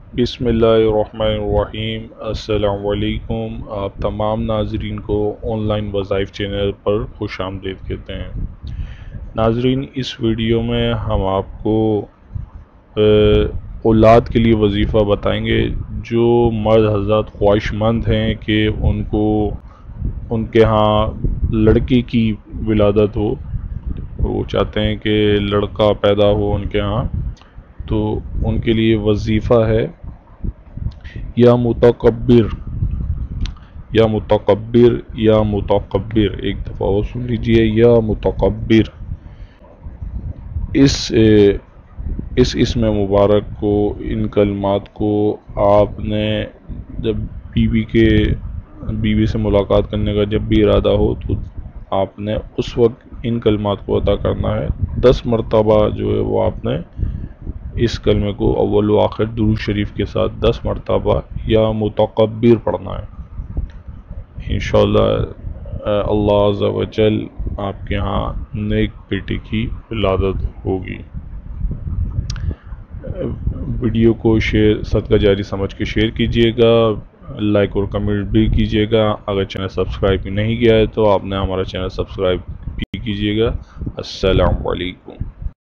बिस्मिल्लाहिर्रहमानिर्रहीम। अस्सलाम वालेकुम। आप तमाम नाजरीन को ऑनलाइन वज़ाइफ चैनल पर खुश आमदीद कहते हैं। नाजरीन, इस वीडियो में हम आपको औलाद के लिए वजीफ़ा बताएंगे। जो मर्द हज़रात ख्वाहिशमंद हैं कि उनको उनके यहाँ लड़के की विलादत हो, वो चाहते हैं कि लड़का पैदा हो उनके यहाँ, तो उनके लिए वजीफ़ा है या मुतकब्बिर या मुतकब्बिर या मुतकब्बिर। एक दफ़ा और सुन लीजिए, या मुतकब्बिर। इस इसम मुबारक को, इन कलमात को आपने जब बीवी से मुलाकात करने का जब भी इरादा हो तो आपने उस वक्त इन कलमात को अदा करना है। 10 मरतबा जो है वो आपने इस कलमे को अव्वल व आखिर दुरूद शरीफ के साथ 10 मरतबा या मुतकब्बिर पढ़ना है। इंशाअल्लाह अल्लाह अज़्ज़ा व जल आपके यहाँ नेक बेटे की विलादत होगी। वीडियो को शेयर सदका जारी समझ के शेयर कीजिएगा, लाइक और कमेंट भी कीजिएगा। अगर चैनल सब्सक्राइब नहीं किया है तो आपने हमारा चैनल सब्सक्राइब भी कीजिएगा। अस्सलाम वालेकुम।